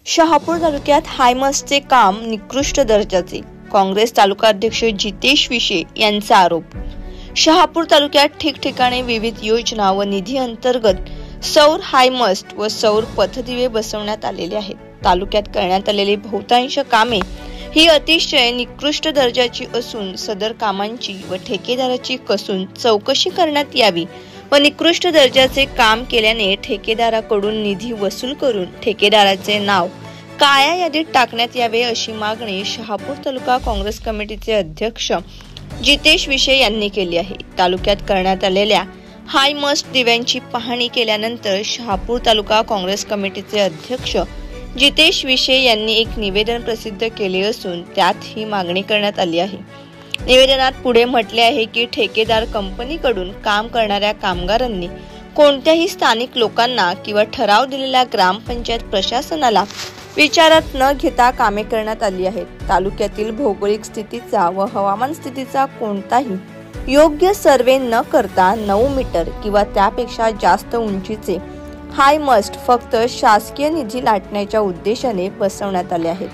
शहापूर तालुक्यात हायमस्टचे काम निकृष्ट दर्जाचे, काँग्रेस तालुका अध्यक्ष जितेश विशे यांचा आरोप। शहापूर तालुक्यात ठिकठिकाणी विविध योजना व निधी अंतर्गत सौर हायमस्ट व सौर पथदिवे बसवण्यात आलेले आहेत। तालुक्यात करण्यात आलेली बहुतांश कामे ही अतिशय निकृष्ट दर्जाची असून सदर कामांची व ठेकेदाराची कसून चौकशी करण्यात यावी व निकृष्ट दर्जाचे काम केल्याने ठेकेदाराकडून निधी वसूल करून ठेकेदाराचे नाव काळ्या यादीत टाकण्यात यावे अशी मागणी शहापूर तालुका काँग्रेस कमिटीचे अध्यक्ष जितेश विशे यांनी केली आहे। तालुक्यात करण्यात आलेल्या हायमस्ट दिव्यांची पाहणी केल्यानंतर शहापूर तालुका काँग्रेस कमिटीचे अध्यक्ष जितेश विशे यांनी एक निवेदन प्रसिद्ध केले असून त्यात ही मागणी करण्यात आली आहे। निवेदनात पुढे म्हटले आहे की ठेकेदार कंपनीकडून काम करणाऱ्या कामगारांनी कोणत्याही स्थानिक लोकांना किंवा ठराव दिलेल्या ग्रामपंचायत प्रशासनाला विचारात न घेता कामे करण्यात आली आहेत। तालुक्यातील भौगोलिक स्थितीचा व हवामान स्थितीचा कोणताही योग्य सर्वे न करता 9 मीटर किंवा त्यापेक्षा जास्त उंचीचे हायमस्ट फक्त शासकीय निधी लाटण्याच्या उद्देशाने बसवण्यात आले आहेत।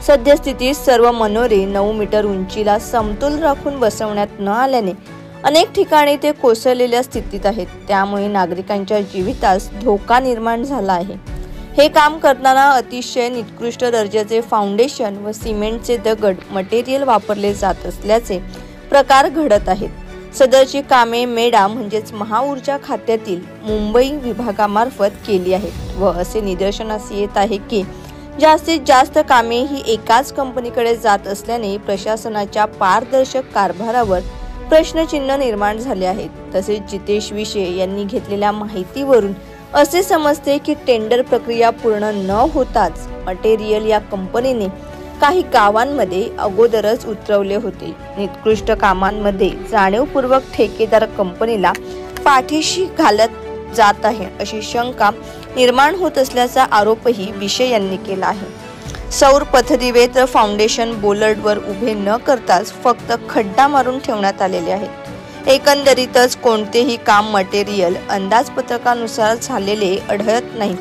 सद्यस्थितीत सर्व मनोरे 9 मीटर उंचीला समतोल राखून बसवण्यात न आल्याने अनेक ठिकाणी ते कोसळलेल्या स्थितीत आहेत। त्यामुळे नागरिकांच्या जीवितास धोका निर्माण झाला आहे। हे काम करताना अतिशय निकृष्ट दर्जाचे फाउंडेशन व सिमेंटचे दगड मटेरियल वापरले जात असल्याचे प्रकार घडत आहेत। सदरची कामे मेडा म्हणजेच महाऊर्जा खात्यातील मुंबई विभागामार्फत केली आहेत व असे निदर्शनास येत आहे की जास्तीत जास्त कामे ही एकाच कंपनीकडे जात असल्याने प्रशासनाच्या पारदर्शक कारभारावर प्रश्नचिन्ह निर्माण झाले आहेत। तसेच जितेश विशे यांनी घेतलेल्या माहितीवरून असे समजते की टेंडर प्रक्रिया पूर्ण न होताच मटेरियल या कंपनीने काही गावांमध्ये अगोदरच उतरवले होते। निकृष्ट कामांमध्ये जाणीवपूर्वक ठेकेदार कंपनीला पाठीशी घालत जात आहे अशी शंका निर्माण होत असल्याचा आरोपही विशे यांनी केला आहे। सौर पथदिवे तर फाउंडेशन बोलर्डवर उभे न करताच फक्त खड्डा मारून ठेवण्यात आलेले आहेत। एकंदरीतच कोणतेही काम मटेरियल अंदाजपत्रकानुसार झालेले आढळत नाही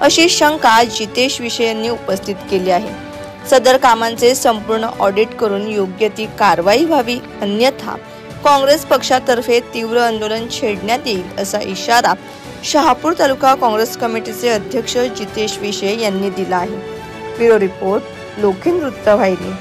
अशी शंका जितेश विशे यांनी उपस्थित केली आहे। सदर कामांचे संपूर्ण ऑडिट करून योग्य ती कारवाई व्हावी, अन्यथा काँग्रेस पक्षातर्फे तीव्र आंदोलन छेडण्यात येईल असा इशारा शहापूर तालुका काँग्रेस कमिटीचे अध्यक्ष जितेश विशे यांनी दिला आहे। ब्युरो रिपोर्ट, लोखंड वृत्तवाहिनी।